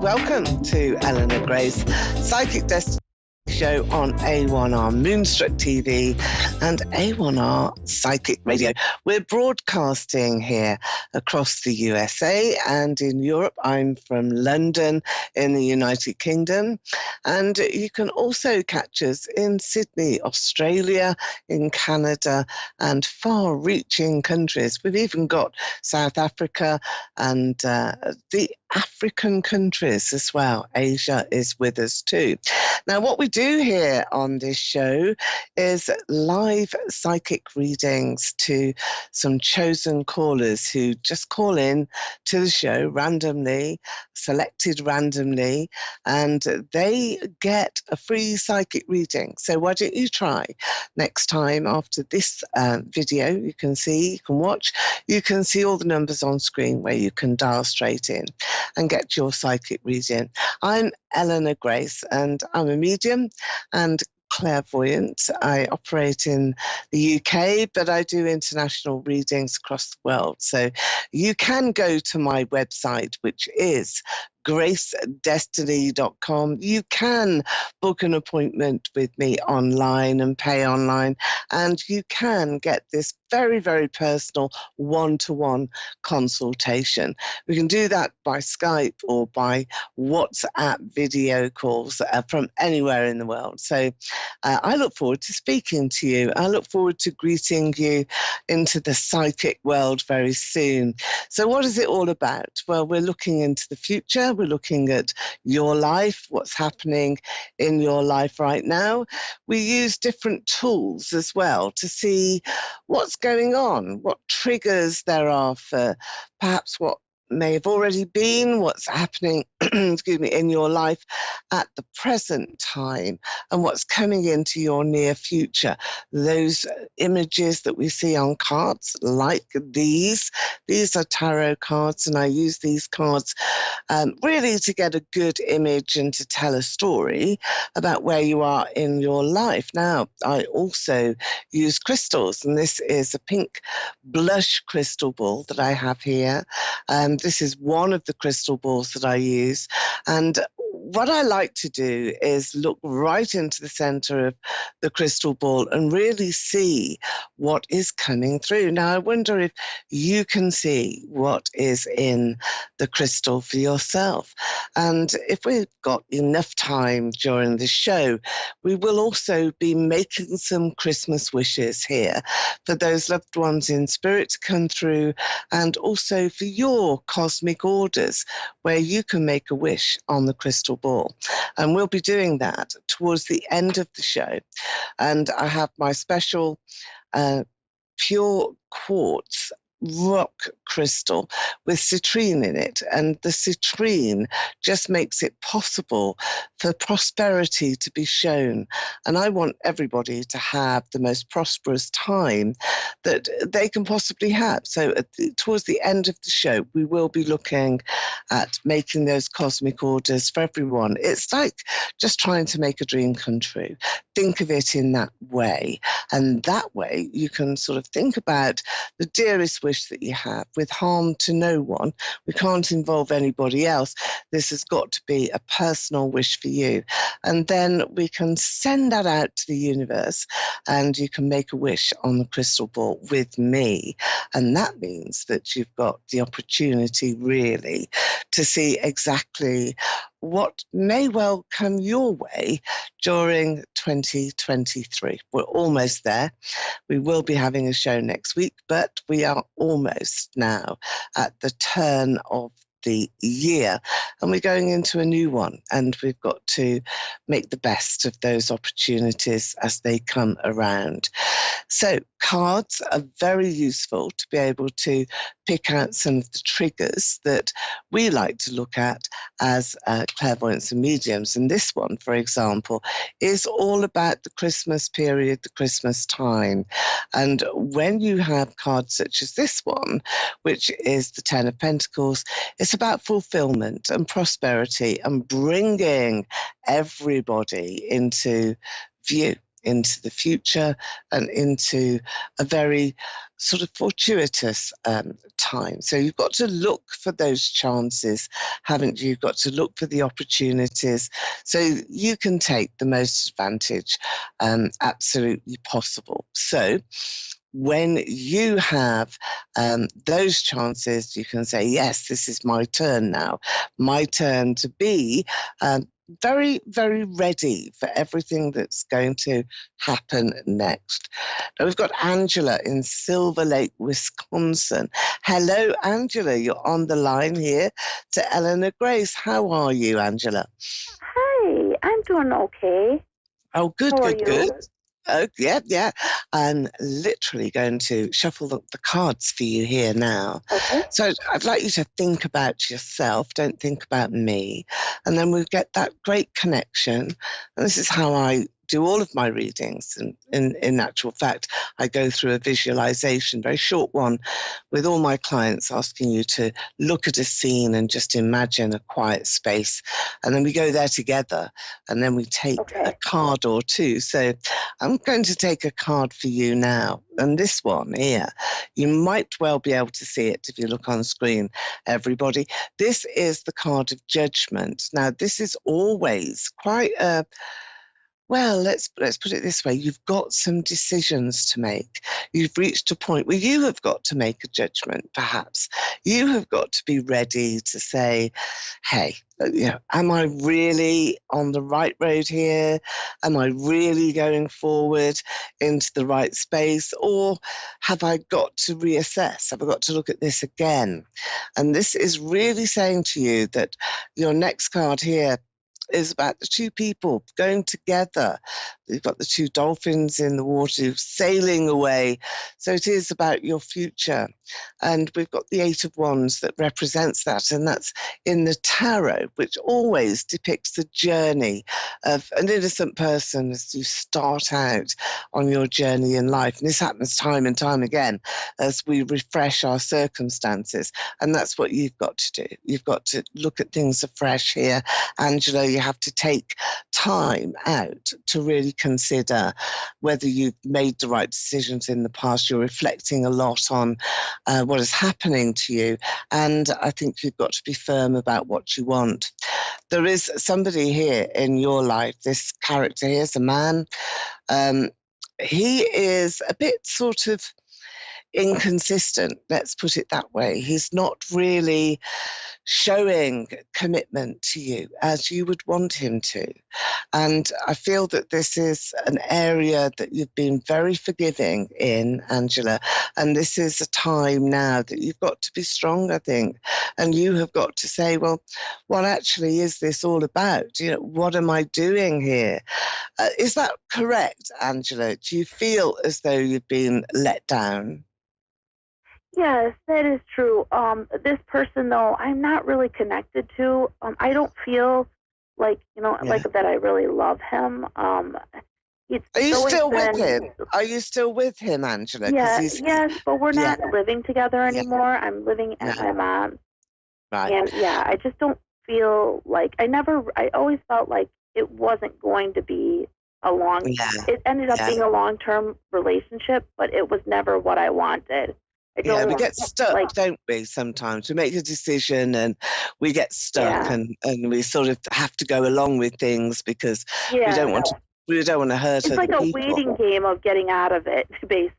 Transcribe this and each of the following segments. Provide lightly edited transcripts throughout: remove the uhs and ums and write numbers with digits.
welcome to Eleanor Gray's Psychic Destiny show on A1R Moonstruck TV and A1R Psychic Radio. We're broadcasting here across the USA and in Europe. I'm from London in the United Kingdom, and you can also catch us in Sydney, Australia, in Canada, and far-reaching countries. We've even got South Africa and the African countries as well. Asia is with us too. Now, what we do here on this show is live psychic readings to some chosen callers who just call in to the show randomly, selected randomly, and they get a free psychic reading. So why don't you try next time after this video? You can watch, you can see all the numbers on screen where you can dial straight in and get your psychic reading. I'm Eleanor Grace, and I'm a medium and clairvoyant. I operate in the UK, but I do international readings across the world. So you can go to my website, which is gracedestiny.com. You can book an appointment with me online and pay online, and you can get this very, very personal one-to-one consultation. We can do that by Skype or by WhatsApp video calls from anywhere in the world. So I look forward to speaking to you. I look forward to greeting you into the psychic world very soon. So what is it all about? Well, we're looking into the future. We're looking at your life, what's happening in your life right now. We use different tools as well to see what's going on, what triggers there are for perhaps what may have already been, what's happening in your life at the present time, and what's coming into your near future. Those images that we see on cards like these are tarot cards, and I use these cards really to get a good image and to tell a story about where you are in your life. Now, I also use crystals, and this is a pink blush crystal ball that I have here. This is one of the crystal balls that I use. And what I like to do is look right into the center of the crystal ball and really see what is coming through. Now, I wonder if you can see what is in the crystal for yourself. And if we've got enough time during the show, we will also be making some Christmas wishes here for those loved ones in spirit to come through, and also for your cosmic orders where you can make a wish on the crystal ball. And we'll be doing that towards the end of the show. And I have my special pure quartz rock crystal with citrine in it, and the citrine just makes it possible for prosperity to be shown. And I want everybody to have the most prosperous time that they can possibly have. So towards the end of the show, we will be looking at making those cosmic orders for everyone. It's like just trying to make a dream come true. Think of it in that way, and that way you can sort of think about the dearest wish that you have with harm to no one. We can't involve anybody else. This has got to be a personal wish for you. And then we can send that out to the universe, and you can make a wish on the crystal ball with me. And that means that you've got the opportunity really to see exactly what may well come your way during 2023. We're almost there. We will be having a show next week, but we are almost now at the turn of the year, and we're going into a new one, and we've got to make the best of those opportunities as they come around. So cards are very useful to be able to pick out some of the triggers that we like to look at as clairvoyants and mediums. And this one, for example, is all about the Christmas period, the Christmas time. And when you have cards such as this one, which is the Ten of Pentacles, it's about fulfillment and prosperity and bringing everybody into view, into the future and into a very sort of fortuitous time. So you've got to look for those chances, haven't you? You've got to look for the opportunities so you can take the most advantage absolutely possible. So when you have those chances, you can say, yes, this is my turn now, my turn to be very, very ready for everything that's going to happen next. Now, we've got Angela in Silver Lake, Wisconsin. Hello, Angela. You're on the line here to Eleanor Grace. How are you, Angela? Hi, I'm doing okay. Oh, good, How are good, good. you? Oh, yeah, yeah. I'm literally going to shuffle the cards for you here now. Okay. So I'd like you to think about yourself, don't think about me. And then we'll get that great connection. And this is how I do all of my readings. And in actual fact, I go through a visualization, very short one, with all my clients, asking you to look at a scene and just imagine a quiet space. And then we go there together, and then we take a Okay. card or two. So I'm going to take a card for you now. And this one here, you might well be able to see it if you look on screen, everybody. This is the card of judgment. Now, this is always quite a well, let's put it this way. You've got some decisions to make. You've reached a point where you have got to make a judgment, perhaps. You have got to be ready to say, hey, am I really on the right road here? Am I really going forward into the right space? Or have I got to reassess? Have I got to look at this again? And this is really saying to you that your next card here is about the two people going together. You've got the two dolphins in the water sailing away. So it is about your future. And we've got the Eight of Wands that represents that. And that's in the tarot, which always depicts the journey of an innocent person as you start out on your journey in life. And this happens time and time again as we refresh our circumstances. And that's what you've got to do. You've got to look at things afresh here. Angela, you have to take time out to really consider whether you've made the right decisions in the past. You're reflecting a lot on what is happening to you. And I think you've got to be firm about what you want. There is somebody here in your life, this character here is a man. He is a bit sort of inconsistent, let's put it that way. He's not really showing commitment to you as you would want him to. And I feel that this is an area that you've been very forgiving in, Angela. And this is a time now that you've got to be strong, I think. And you have got to say, well, what actually is this all about? What am I doing here? Is that correct, Angela? Do you feel as though you've been let down? Yes, that is true. This person though, I'm not really connected to. I don't feel like, Yeah. like that I really love him. It's Are you always still with been, him? Are you still with him, Angela? Because yeah, yes, but we're yeah, not living together yeah, anymore. I'm living at no, my mom's. right, And yeah, I just don't feel like I always felt like it wasn't going to be yeah, it ended up yeah. being a long-term relationship, but it was never what I wanted. I Yeah, we don't get stuck, like, don't we, sometimes? We make a decision and we get stuck yeah, and we sort of have to go along with things because we don't yeah. want to hurt It's other like a people. waiting game of getting out of it,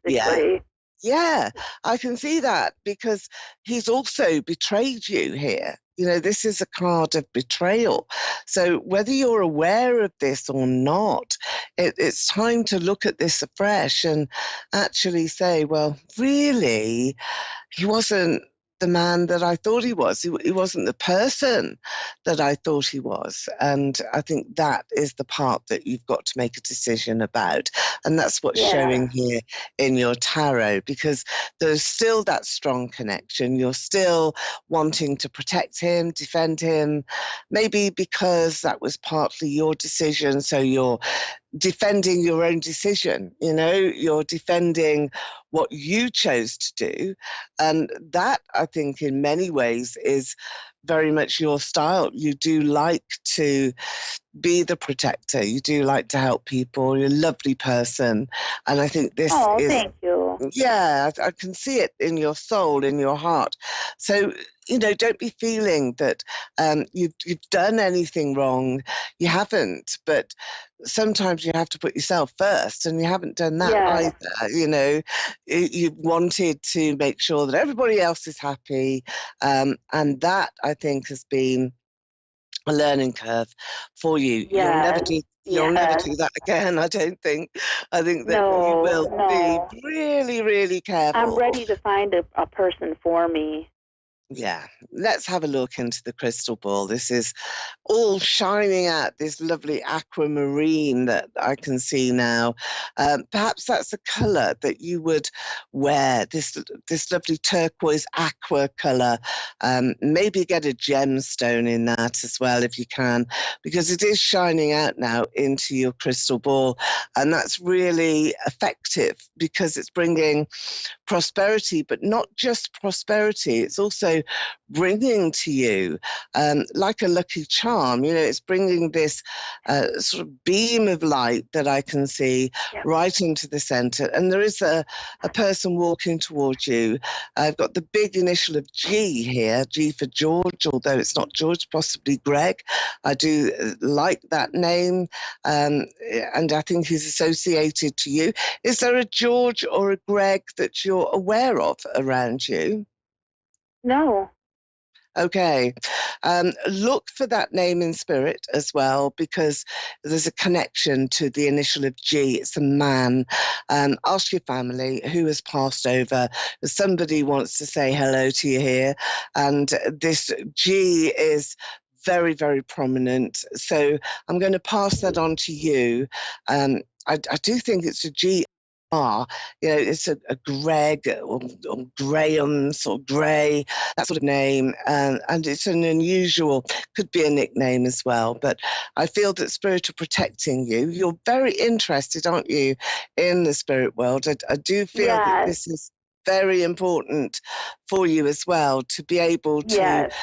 Yeah. basically. Yeah, I can see that because he's also betrayed you here. This is a card of betrayal. So whether you're aware of this or not, it's time to look at this afresh and actually say, well, really, he wasn't the man that I thought he was. He wasn't the person that I thought he was. And I think that is the part that you've got to make a decision about. And that's what's showing Yeah, here in your tarot, because there's still that strong connection. You're still wanting to protect him, defend him, maybe because that was partly your decision. So you're defending your own decision. You're defending what you chose to do. And that, I think, in many ways is very much your style. You do like to be the protector. You do like to help people. You're a lovely person. And I think this Oh, is, thank you. yeah, I can see it in your soul, in your heart. So, don't be feeling that you've done anything wrong. You haven't, but sometimes you have to put yourself first, and you haven't done that Yes. either. You wanted to make sure that everybody else is happy, and that, I think, has been a learning curve for you. Yes. You'll never Yes. do that again, I don't think. I think that you No, will be no. really, really I'm careful. ready to find a person for me. Yeah, let's have a look into the crystal ball. This is all shining out this lovely aquamarine that I can see now. Perhaps that's a colour that you would wear, this lovely turquoise aqua colour. Maybe get a gemstone in that as well if you can, because it is shining out now into your crystal ball. And that's really effective because it's bringing prosperity, but not just prosperity. It's also bringing to you, like a lucky charm, it's bringing this sort of beam of light that I can see Yep. right into the center. And there is a person walking towards you. I've got the big initial of G here, G for George, although it's not George, possibly Greg. I do like that name, and I think he's associated to you. Is there a George or a Greg that you're aware of around you? No. Okay. Look for that name in spirit as well, because there's a connection to the initial of G. It's a man. Ask your family who has passed over. Somebody wants to say hello to you here. And this G is very, very prominent. So I'm going to pass that on to you. I do think it's a G. It's a Greg or Graham, sort of Gray, that sort of name, and it's an unusual, could be a nickname as well. But I feel that spirit are protecting you. You're very interested, aren't you, in the spirit world? I do feel that Yes. this is very important for you as well, to be able to Yes.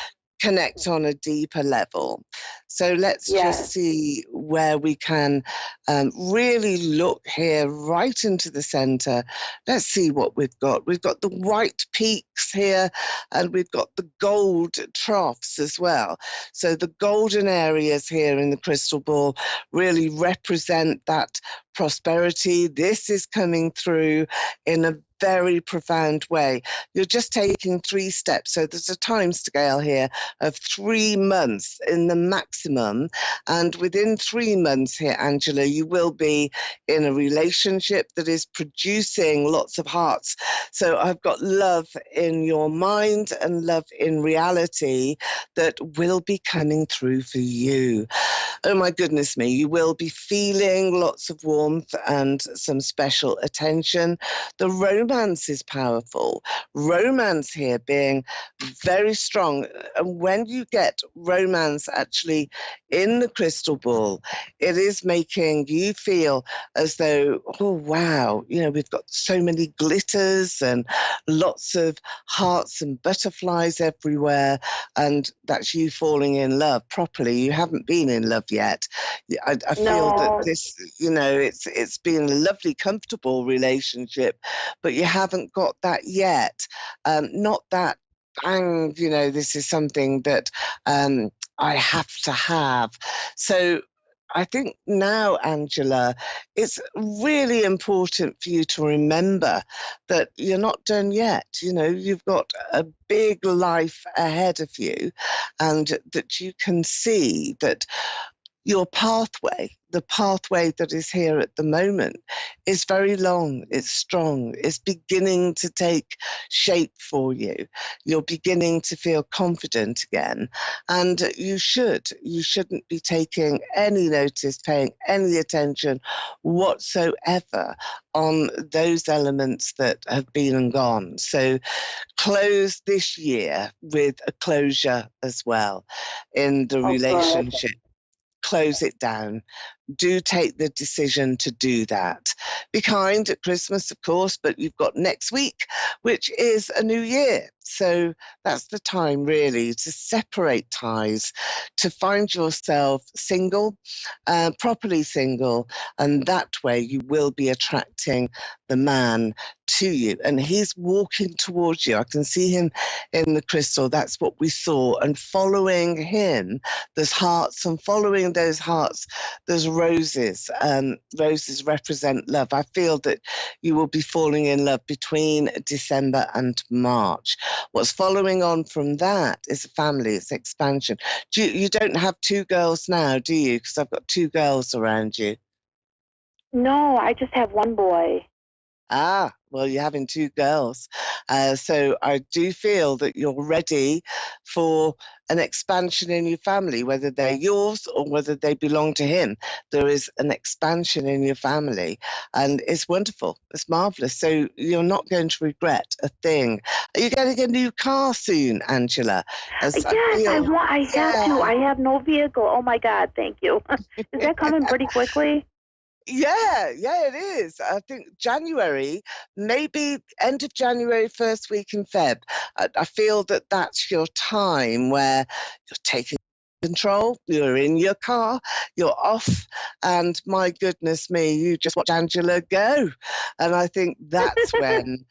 connect on a deeper level. So let's Yes. just see where we can really look here right into the center. Let's see what we've got. We've got the white peaks here, and we've got the gold troughs as well. So the golden areas here in the crystal ball really represent that prosperity. This is coming through in a very profound way. You're just taking 3 steps. So there's a time scale here of 3 months in the maximum. And within 3 months here, Angela, you will be in a relationship that is producing lots of hearts. So I've got love in your mind and love in reality that will be coming through for you. Oh my goodness me, you will be feeling lots of warmth and some special attention. The romance is powerful. Romance here being very strong. And when you get romance actually in the crystal ball, it is making you feel as though, oh, wow, we've got so many glitters and lots of hearts and butterflies everywhere. And that's you falling in love properly. You haven't been in love yet. I feel that No. this, it's been a lovely, comfortable relationship, but you haven't got that yet. Not that bang, this is something that I have to have. So I think now, Angela, it's really important for you to remember that you're not done yet. You've got a big life ahead of you, and that you can see that your pathway, the pathway that is here at the moment, is very long, it's strong, it's beginning to take shape for you. You're beginning to feel confident again. And you shouldn't be taking any notice, paying any attention whatsoever on those elements that have been and gone. So close this year with a closure as well in the Oh, good. relationship. Close it down, do take the decision to do that. Be kind at Christmas, of course, but you've got next week, which is a new year. So that's the time really to separate ties, to find yourself single, properly single, and that way you will be attracting the man to you. And he's walking towards you. I can see him in the crystal. That's what we saw. And following him, there's hearts, and following those hearts, there's roses. Roses represent love. I feel that you will be falling in love between December and March. What's following on from that is a family, it's expansion. You don't have two girls now, do you? Because I've got two girls around you. No, I just have one boy. Ah, well, you're having two girls. So I do feel that you're ready for an expansion in your family, whether they're yours or whether they belong to him. There is an expansion in your family, and it's wonderful. It's marvelous. So you're not going to regret a thing. Are you getting a new car soon, Angela? Yes, I have to. I have no vehicle. Oh my God, thank you. Is that coming pretty quickly? Yeah, it is. I think January, maybe end of January, first week in Feb. I feel that that's your time where you're taking control, you're in your car, you're off, and my goodness me, you just watch Angela go. And I think that's when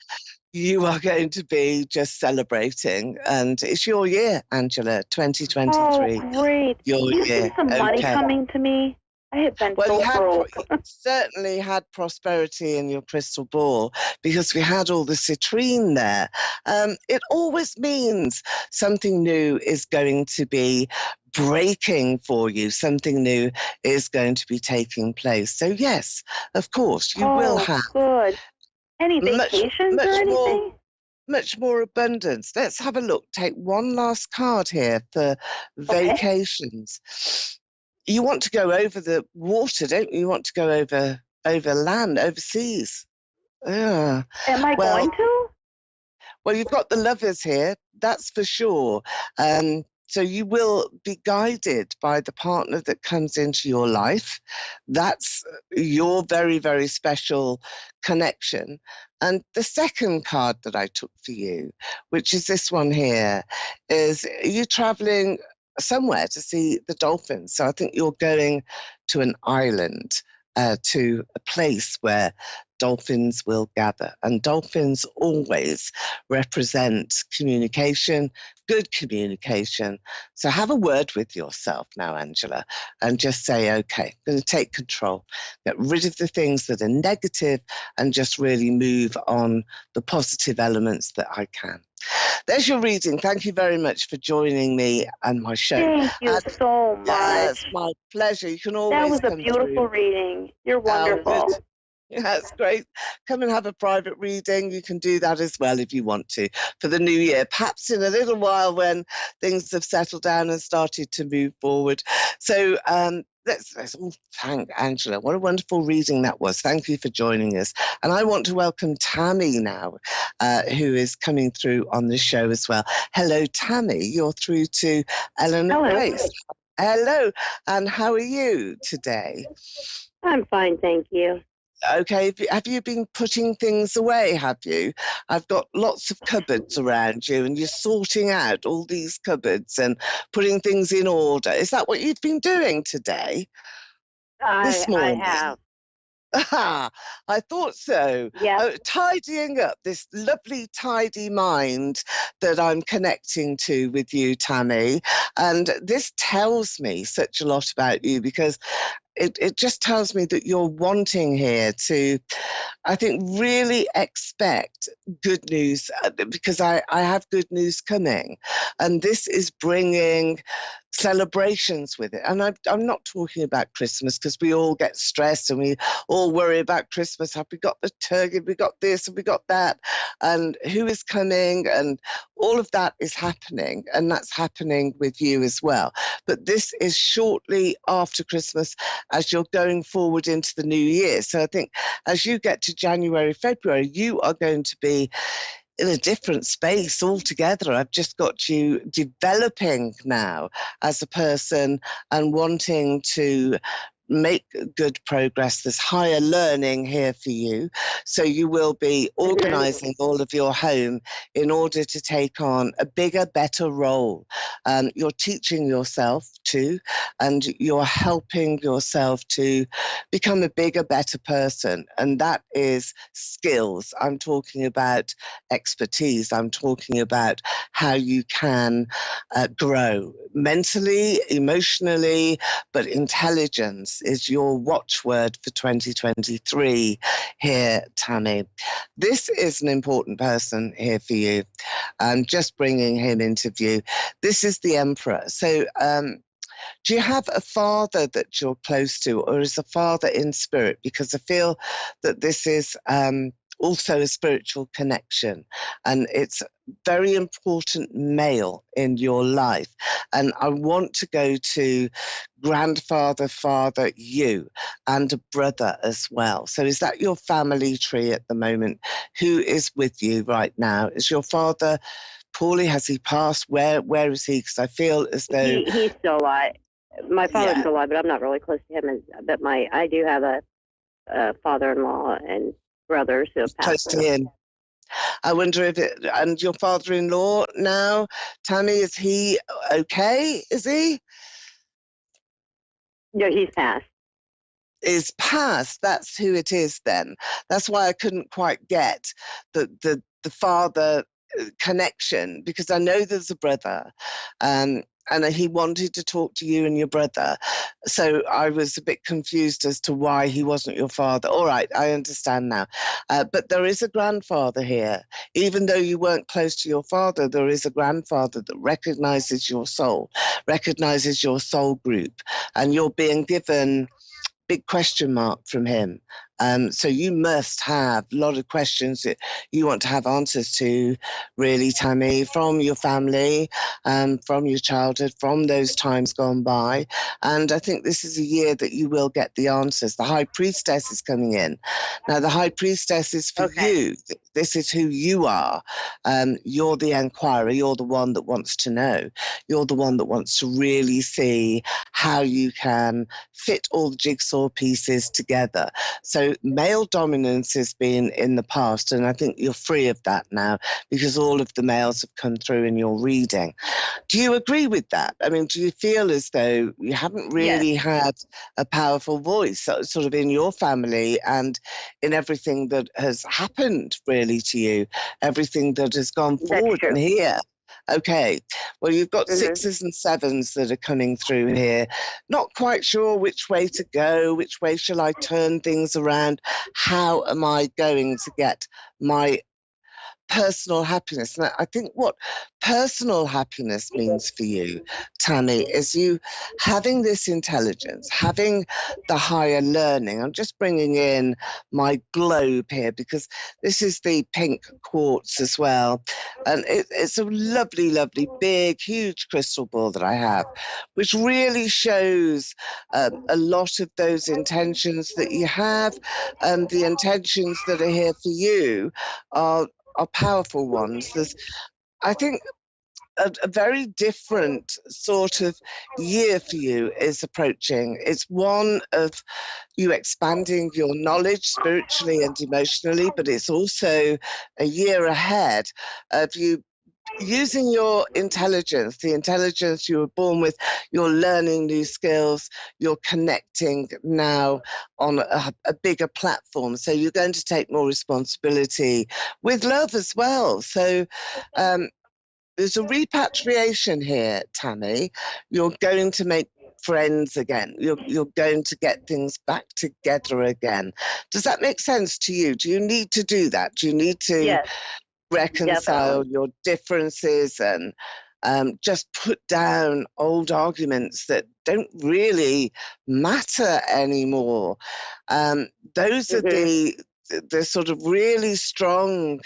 you are going to be just celebrating. And it's your year, Angela, 2023. Oh, great. Your Do you year. see some money coming to me? I have been Well, so broke. you certainly had prosperity in your crystal ball because we had all the citrine there. It always means something new is going to be breaking for you. Something new is going to be taking place. So yes, of course, you will have good. Any much, vacations or much more. anything? Much more abundance. Let's have a look. Take one last card here for vacations. You want to go over the water, don't you? You want to go over land, overseas. Yeah. Am I going to? Well, you've got the lovers here, that's for sure. So you will be guided by the partner that comes into your life. That's your very, very special connection. And the second card that I took for you, which is this one here, is you traveling somewhere to see the dolphins. So I think you're going to an island, to a place where dolphins will gather. And dolphins always represent communication, good communication. So have a word with yourself now, Angela, and just say, okay, I'm going to take control, get rid of the things that are negative and just really move on the positive elements that I can. There's your reading. Thank you very much for joining me and my show. Thank you so much. Yes, my pleasure. You can always That was a come beautiful through. reading. You're wonderful. Good. That's great. Come and have a private reading. You can do that as well if you want to for the new year, perhaps in a little while when things have settled down and started to move forward. So let's all thank Angela. What a wonderful reading that was. Thank you for joining us. And I want to welcome Tammy now, who is coming through on the show as well. Hello, Tammy. You're through to Eleanor Grace. Hello. And how are you today? I'm fine, thank you. Okay, have you been putting things away, have you? I've got lots of cupboards around you and you're sorting out all these cupboards and putting things in order. Is that what you've been doing today? This morning? I have. I thought so. Yeah. Tidying up this lovely tidy mind that I'm connecting to with you, Tammy. And this tells me such a lot about you because it just tells me that you're wanting here to, I think, really expect good news because I have good news coming. And this is bringing celebrations with it. And I'm not talking about Christmas because we all get stressed and we all worry about Christmas. Have we got the turkey? Have we got this? Have we got that? And who is coming? And all of that is happening. And that's happening with you as well. But this is shortly after Christmas as you're going forward into the new year. So I think as you get to January, February, you are going to be in a different space altogether. I've just got you developing now as a person and wanting to make good progress. There's higher learning here for you. So you will be organizing all of your home in order to take on a bigger, better role. You're teaching yourself to, and you're helping yourself to become a bigger, better person. And that is skills. I'm talking about expertise. I'm talking about how you can grow mentally, emotionally, but intelligence is your watchword for 2023 here, Tammy. This is an important person here for you. I'm just bringing him into view. This is the Emperor. So do you have a father that you're close to, or is a father in spirit? Because I feel that this is also a spiritual connection, and it's very important male in your life. And I want to go to grandfather, father, you, and a brother as well. So is that your family tree at the moment? Who is with you right now? Is your father poorly? Has he passed? Where is he? Because I feel as though he's still alive. My father's still alive, but I'm not really close to him. But I do have a father-in-law and brothers who have close passed to away. him. I wonder if it, and your father-in-law now, Tammy, is he okay? Is he? No, he's passed. Is past. That's who it is then. That's why I couldn't quite get the father connection, because I know there's a brother, and he wanted to talk to you and your brother. So I was a bit confused as to why he wasn't your father. All right, I understand now. But there is a grandfather here. Even though you weren't close to your father, there is a grandfather that recognizes your soul, recognizes your soul group, and you're being given big question mark from him. So you must have a lot of questions that you want to have answers to, really, Tammy, from your family, from your childhood, from those times gone by. And I think this is a year that you will get the answers. The High Priestess is coming in. Now, the High Priestess is for you. This is who you are. You're the inquirer. You're the one that wants to know. You're the one that wants to really see how you can fit all the jigsaw pieces together. So male dominance has been in the past, and I think you're free of that now because all of the males have come through in your reading. Do you agree with that? I mean, do you feel as though you haven't really had a powerful voice sort of in your family and in everything that has happened really to you, everything that has gone forward in here? Okay, well, you've got sixes and sevens that are coming through here. Not quite sure which way to go, which way shall I turn things around? How am I going to get my personal happiness? Now, I think what personal happiness means for you, Tammy, is you having this intelligence, having the higher learning. I'm just bringing in my globe here because this is the pink quartz as well. And it's a lovely, lovely, big, huge crystal ball that I have, which really shows a lot of those intentions that you have, and the intentions that are here for you are powerful ones. There's, I think, a very different sort of year for you is approaching. It's one of you expanding your knowledge spiritually and emotionally, but it's also a year ahead of you using your intelligence, the intelligence you were born with. You're learning new skills, you're connecting now on a bigger platform. So you're going to take more responsibility with love as well. So there's a repatriation here, Tammy. You're going to make friends again. You're going to get things back together again. Does that make sense to you? Do you need to do that? Do you need to reconcile your differences and just put down old arguments that don't really matter anymore? Those are the sort of really strong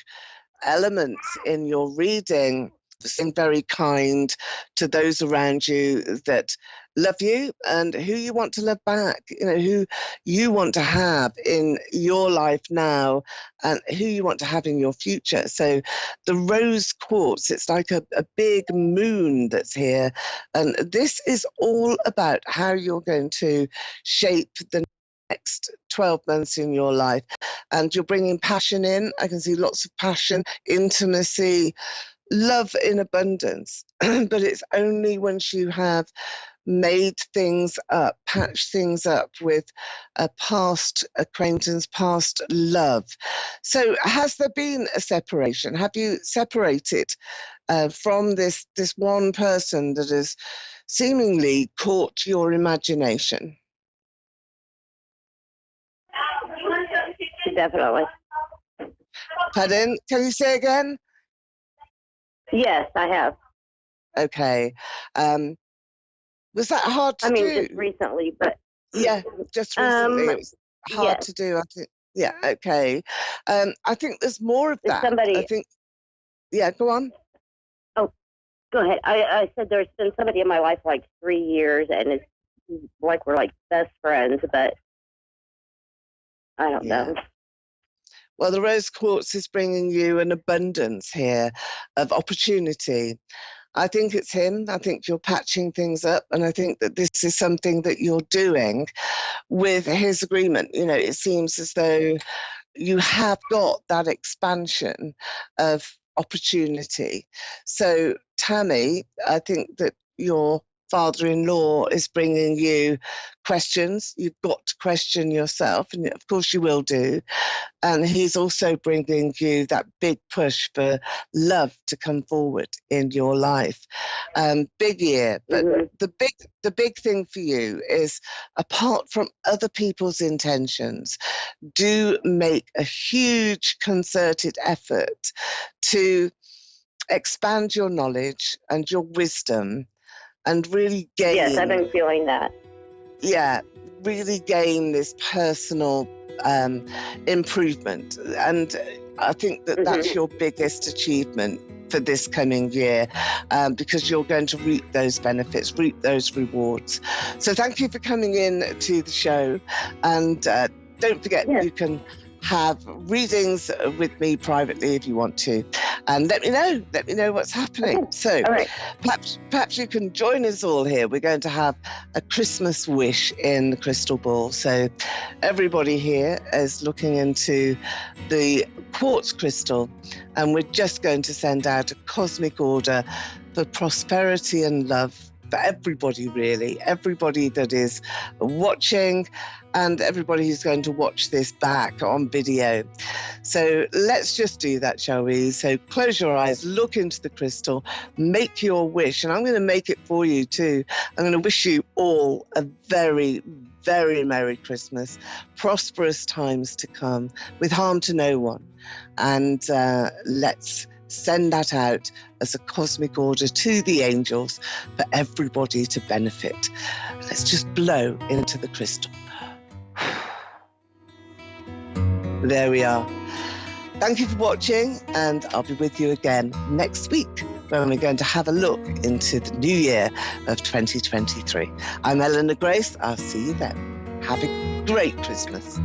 elements in your reading being very kind to those around you that love you and who you want to love back, who you want to have in your life now and who you want to have in your future. So the rose quartz, it's like a big moon that's here. And this is all about how you're going to shape the next 12 months in your life. And you're bringing passion in. I can see lots of passion, intimacy, love in abundance. But it's only once you have made things up, patched things up with a past acquaintance, past love. So has there been a separation? Have you separated from this one person that has seemingly caught your imagination? Definitely. Pardon? Can you say again? Yes, I have. Okay. Was that hard to do? Just recently, but yeah, just recently. It was hard yes. to do, I think. Yeah, okay. I think there's more of that. Somebody, I think, yeah, go on. Oh, go ahead. I said there's been somebody in my life like 3 years, and it's like we're like best friends, but I don't know. Well, the rose quartz is bringing you an abundance here of opportunity. I think it's him. I think you're patching things up. And I think that this is something that you're doing with his agreement. It seems as though you have got that expansion of opportunity. So, Tammy, I think that your father-in-law is bringing you questions. You've got to question yourself, and of course you will do. And he's also bringing you that big push for love to come forward in your life. Big year, but the big thing for you is, apart from other people's intentions, do make a huge concerted effort to expand your knowledge and your wisdom and really gain. Yes, I've been feeling that. Yeah, really gain this personal improvement. And I think that that's your biggest achievement for this coming year, because you're going to reap those benefits, reap those rewards. So thank you for coming in to the show. And don't forget, you can have readings with me privately if you want to, and let me know what's happening. Okay. So perhaps you can join us all here. We're going to have a Christmas wish in the crystal ball. So everybody here is looking into the quartz crystal, and we're just going to send out a cosmic order for prosperity and love for everybody, really, everybody that is watching and everybody who's going to watch this back on video. So let's just do that, shall we? So close your eyes, look into the crystal, make your wish, and I'm going to make it for you too. I'm going to wish you all a very, very Merry Christmas, prosperous times to come, with harm to no one. And let's send that out as a cosmic order to the angels for everybody to benefit. Let's just blow into the crystal. There we are. Thank you for watching, and I'll be with you again next week when we're going to have a look into the new year of 2023. I'm Eleanor Grace. I'll see you then. Have a great Christmas.